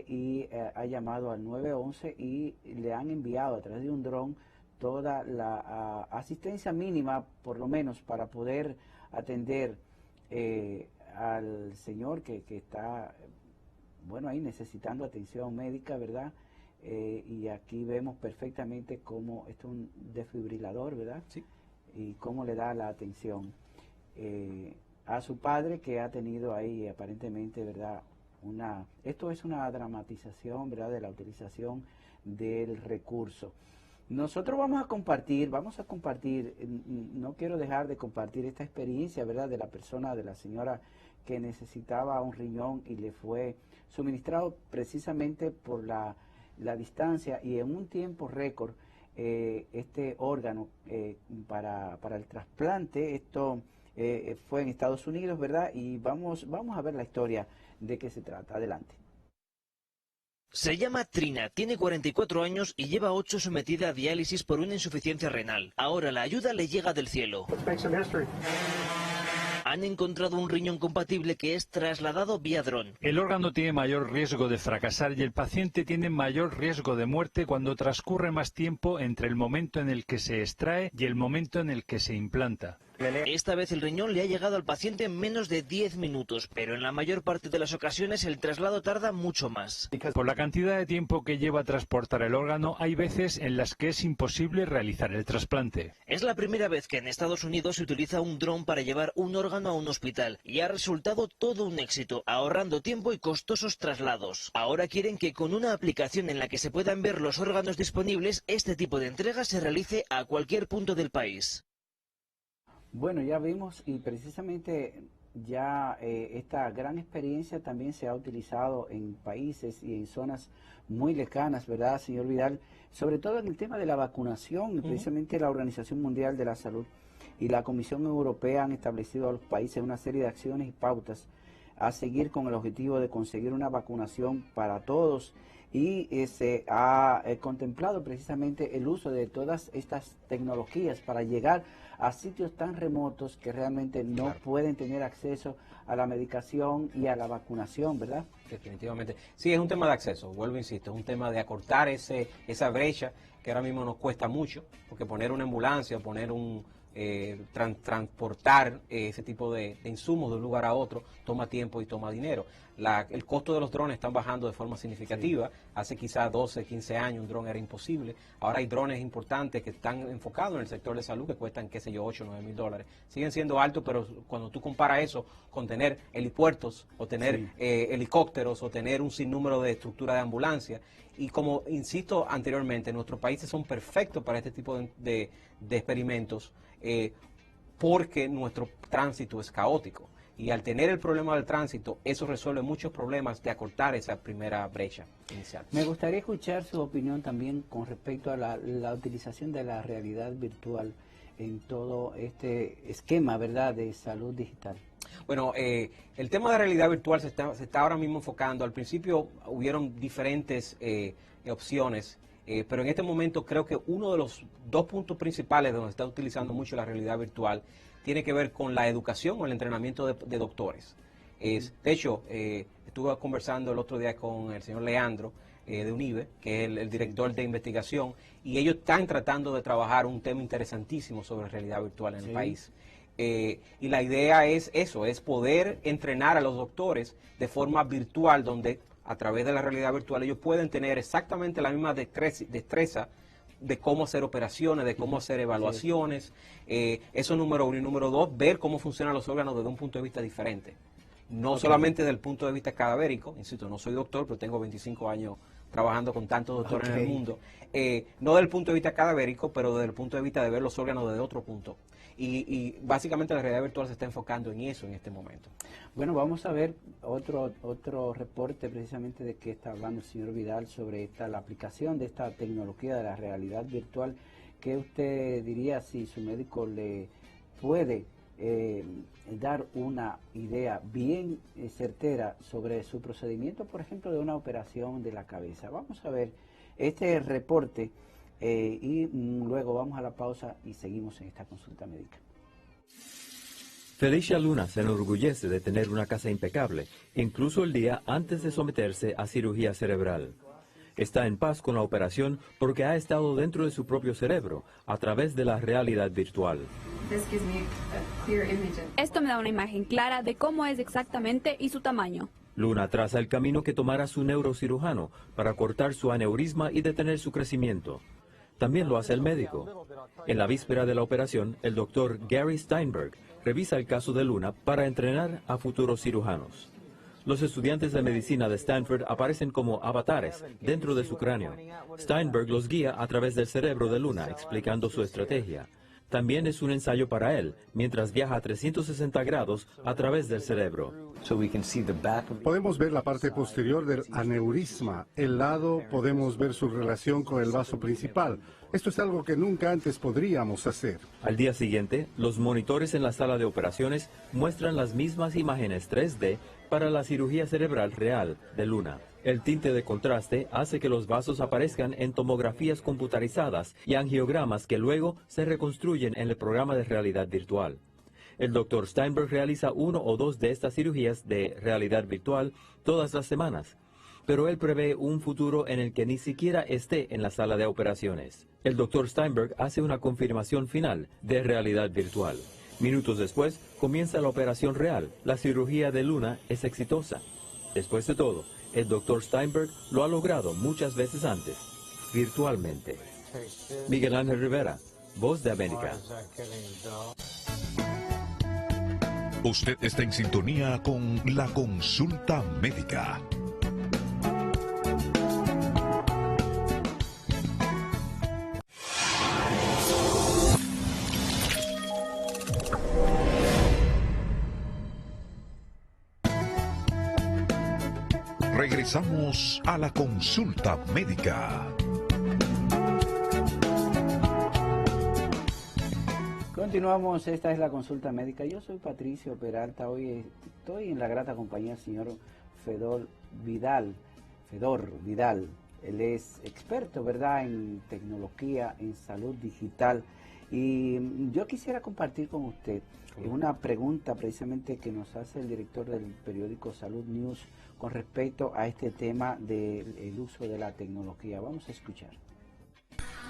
Y ha llamado al 911 y le han enviado a través de un dron toda la asistencia mínima, por lo menos, para poder atender al señor que está, bueno, ahí necesitando atención médica, ¿verdad? Y aquí vemos perfectamente cómo esto es un desfibrilador, ¿verdad? Sí. Y cómo le da la atención a su padre, que ha tenido ahí aparentemente, ¿verdad? Esto es una dramatización, ¿verdad?, de la utilización del recurso. Nosotros vamos a compartir, no quiero dejar de compartir esta experiencia, ¿verdad?, de la persona, de la señora que necesitaba un riñón y le fue suministrado precisamente por la distancia y en un tiempo récord este órgano para el trasplante. Esto fue en Estados Unidos, ¿verdad? Y vamos a ver la historia de qué se trata. Adelante. Se llama Trina, tiene 44 años y lleva 8 sometida a diálisis por una insuficiencia renal. Ahora la ayuda le llega del cielo. Han encontrado un riñón compatible que es trasladado vía dron. El órgano tiene mayor riesgo de fracasar y el paciente tiene mayor riesgo de muerte cuando transcurre más tiempo entre el momento en el que se extrae y el momento en el que se implanta. Esta vez el riñón le ha llegado al paciente en menos de 10 minutos, pero en la mayor parte de las ocasiones el traslado tarda mucho más. Por la cantidad de tiempo que lleva a transportar el órgano, hay veces en las que es imposible realizar el trasplante. Es la primera vez que en Estados Unidos se utiliza un dron para llevar un órgano a un hospital y ha resultado todo un éxito, ahorrando tiempo y costosos traslados. Ahora quieren que con una aplicación en la que se puedan ver los órganos disponibles, este tipo de entrega se realice a cualquier punto del país. Bueno, ya vimos y precisamente ya esta gran experiencia también se ha utilizado en países y en zonas muy lejanas, ¿verdad, señor Vidal? Sobre todo en el tema de la vacunación, precisamente la Organización Mundial de la Salud y la Comisión Europea han establecido a los países una serie de acciones y pautas a seguir con el objetivo de conseguir una vacunación para todos y se ha contemplado precisamente el uso de todas estas tecnologías para llegar a sitios tan remotos que realmente no pueden tener acceso a la medicación y a la vacunación, ¿verdad? Definitivamente. Sí, es un tema de acceso, vuelvo, insisto, es un tema de acortar esa brecha que ahora mismo nos cuesta mucho, porque poner una ambulancia, poner transportar ese tipo de insumos de un lugar a otro toma tiempo y toma dinero. El costo de los drones están bajando de forma significativa. Sí. Hace quizás 12, 15 años un dron era imposible. Ahora hay drones importantes que están enfocados en el sector de salud que cuestan, qué sé yo, 8 o 9 mil dólares. Siguen siendo altos, pero cuando tú comparas eso con tener helipuertos o tener helicópteros o tener un sinnúmero de estructuras de ambulancia, y como insisto anteriormente, nuestros países son perfectos para este tipo de experimentos, porque nuestro tránsito es caótico. Y al tener el problema del tránsito, eso resuelve muchos problemas de acortar esa primera brecha inicial. Me gustaría escuchar su opinión también con respecto a la utilización de la realidad virtual en todo este esquema, ¿verdad?, de salud digital. Bueno, el tema de realidad virtual se está ahora mismo enfocando. Al principio hubieron diferentes opciones Pero en este momento creo que uno de los dos puntos principales donde se está utilizando mucho la realidad virtual tiene que ver con la educación o el entrenamiento de doctores. De hecho, estuve conversando el otro día con el señor Leandro de UNIBE, que es el director de investigación, y ellos están tratando de trabajar un tema interesantísimo sobre realidad virtual en el país. Y la idea es eso, es poder entrenar a los doctores de forma virtual, donde a través de la realidad virtual ellos pueden tener exactamente la misma destreza de cómo hacer operaciones, de cómo hacer evaluaciones. Eso número uno. Y número dos, ver cómo funcionan los órganos desde un punto de vista diferente. No solamente desde el punto de vista cadavérico, insisto, no soy doctor, pero tengo 25 años trabajando con tantos doctores en el mundo. No desde el punto de vista cadavérico, pero desde el punto de vista de ver los órganos desde otro punto. Y básicamente la realidad virtual se está enfocando en eso en este momento. Bueno, vamos a ver otro reporte precisamente de que está hablando el señor Vidal sobre la aplicación de esta tecnología de la realidad virtual. ¿Qué usted diría si su médico le puede dar una idea bien certera sobre su procedimiento, por ejemplo, de una operación de la cabeza? Vamos a ver este reporte y luego vamos a la pausa y seguimos en esta consulta médica. Felicia Luna se enorgullece de tener una casa impecable, incluso el día antes de someterse a cirugía cerebral. Está en paz con la operación porque ha estado dentro de su propio cerebro a través de la realidad virtual. Esto me da una imagen clara de cómo es exactamente y su tamaño. Luna traza el camino que tomará su neurocirujano para cortar su aneurisma y detener su crecimiento. También lo hace el médico. En la víspera de la operación, el doctor Gary Steinberg revisa el caso de Luna para entrenar a futuros cirujanos. Los estudiantes de medicina de Stanford aparecen como avatares dentro de su cráneo. Steinberg los guía a través del cerebro de Luna, explicando su estrategia. También es un ensayo para él, mientras viaja a 360 grados a través del cerebro. Podemos ver la parte posterior del aneurisma. El lado, podemos ver su relación con el vaso principal. Esto es algo que nunca antes podríamos hacer. Al día siguiente, los monitores en la sala de operaciones muestran las mismas imágenes 3D para la cirugía cerebral real de Luna. El tinte de contraste hace que los vasos aparezcan en tomografías computarizadas y angiogramas que luego se reconstruyen en el programa de realidad virtual. El Dr. Steinberg realiza 1 o 2 de estas cirugías de realidad virtual todas las semanas, pero él prevé un futuro en el que ni siquiera esté en la sala de operaciones. El Dr. Steinberg hace una confirmación final de realidad virtual. Minutos después, comienza la operación real. La cirugía de Luna es exitosa. Después de todo, el Dr. Steinberg lo ha logrado muchas veces antes, virtualmente. Miguel Ángel Rivera, Voz de América. Usted está en sintonía con la consulta médica. Regresamos a la consulta médica. Continuamos, esta es la consulta médica. Yo soy Patricio Peralta, hoy estoy en la grata compañía del señor Fedor Vidal. Él es experto, ¿verdad?, en tecnología, en salud digital. Y yo quisiera compartir con usted una pregunta precisamente que nos hace el director del periódico Salud News con respecto a este tema del uso de la tecnología. Vamos a escuchar.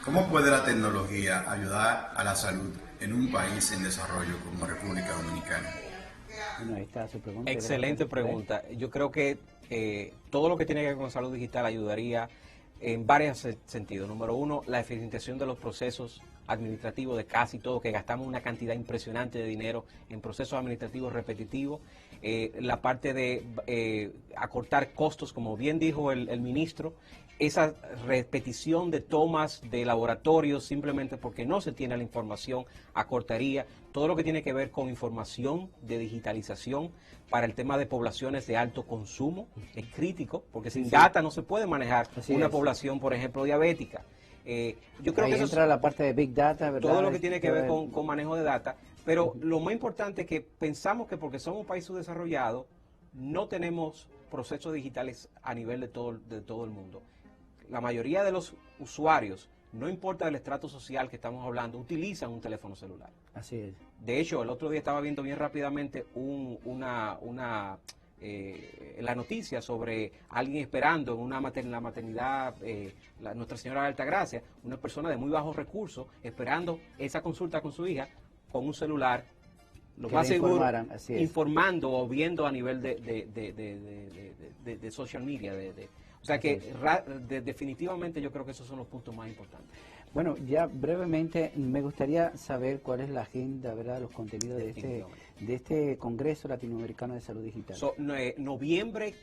¿Cómo puede la tecnología ayudar a la salud en un país en desarrollo como República Dominicana? Bueno, ahí está su pregunta. Excelente pregunta. Yo creo que todo lo que tiene que ver con salud digital ayudaría en varios sentidos. Número uno, la eficientización de los procesos administrativos de casi todo, que gastamos una cantidad impresionante de dinero en procesos administrativos repetitivos. La parte de acortar costos, como bien dijo el ministro, esa repetición de tomas de laboratorios simplemente porque no se tiene la información acortaría. Todo lo que tiene que ver con información de digitalización para el tema de poblaciones de alto consumo es crítico, porque sin data no se puede manejar una población, por ejemplo, diabética. Yo creo ahí que eso entra la parte de Big Data, ¿verdad? Todo lo que tiene que ver con manejo de data, pero lo más importante es que pensamos que porque somos un país subdesarrollado no tenemos procesos digitales a nivel de todo el mundo. La mayoría de los usuarios, no importa el estrato social que estamos hablando, utilizan un teléfono celular. Así es. De hecho, el otro día estaba viendo bien rápidamente la noticia sobre alguien esperando en una la maternidad, Nuestra Señora de Altagracia, una persona de muy bajos recursos, esperando esa consulta con su hija con un celular, lo más seguro, informando o viendo a nivel de social media. O sea que definitivamente yo creo que esos son los puntos más importantes. Bueno, ya brevemente me gustaría saber cuál es la agenda, ¿verdad?, los contenidos de este Congreso Latinoamericano de Salud Digital. Noviembre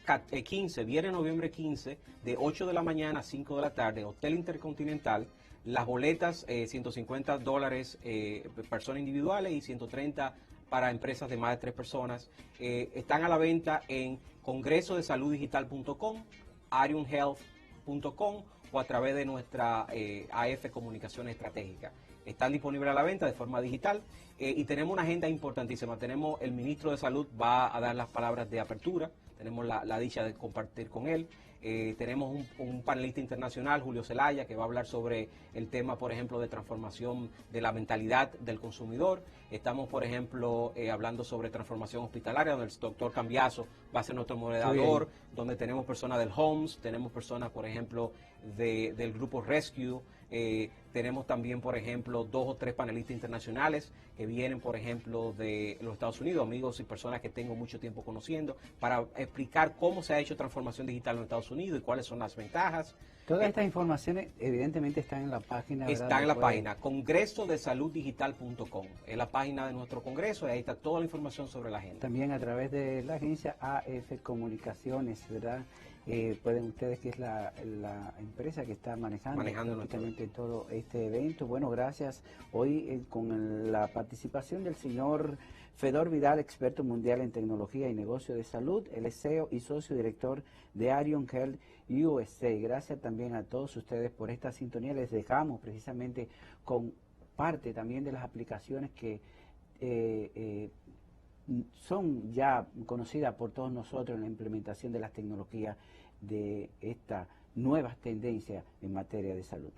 15, viernes noviembre 15, de 8 de la mañana a 5 de la tarde, Hotel Intercontinental. Las boletas, $150 personas individuales y 130 para empresas de más de 3 personas. Están a la venta en congresodesaluddigital.com, arionhealth.com o a través de nuestra AF Comunicación Estratégica. Están disponibles a la venta de forma digital y tenemos una agenda importantísima. Tenemos el ministro de Salud, va a dar las palabras de apertura, tenemos la dicha de compartir con él. Tenemos un panelista internacional, Julio Zelaya, que va a hablar sobre el tema, por ejemplo, de transformación de la mentalidad del consumidor. Estamos, por ejemplo, hablando sobre transformación hospitalaria, donde el doctor Cambiaso va a ser nuestro moderador, donde tenemos personas del HOMS, tenemos personas, por ejemplo, del grupo Rescue. Tenemos también, por ejemplo, 2 o 3 panelistas internacionales que vienen, por ejemplo, de los Estados Unidos, amigos y personas que tengo mucho tiempo conociendo, para explicar cómo se ha hecho transformación digital en los Estados Unidos y cuáles son las ventajas. Todas estas informaciones evidentemente están en la página. Está en la página, congresodesaluddigital.com. Es la página de nuestro congreso y ahí está toda la información sobre la agenda. También a través de la agencia AF Comunicaciones, ¿verdad? Pueden ustedes, que es la empresa que está manejando prácticamente todo este evento. Bueno, gracias. Hoy con la participación del señor Fedor Vidal, experto mundial en tecnología y negocio de salud, el CEO y socio director de Arion Health USA. Gracias también a todos ustedes por esta sintonía. Les dejamos precisamente con parte también de las aplicaciones que son ya conocidas por todos nosotros en la implementación de las tecnologías de estas nuevas tendencias en materia de salud.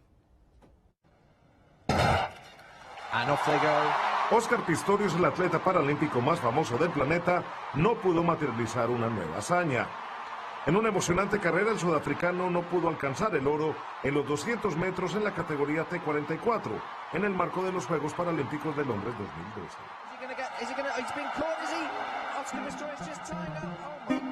And off they go. Oscar Pistorius, el atleta paralímpico más famoso del planeta, no pudo materializar una nueva hazaña. En una emocionante carrera, el sudafricano no pudo alcanzar el oro en los 200 metros en la categoría T44, en el marco de los Juegos Paralímpicos de Londres 2012. Is he gonna, he's been caught, is he? Oscar Pistorius just tied up. Oh my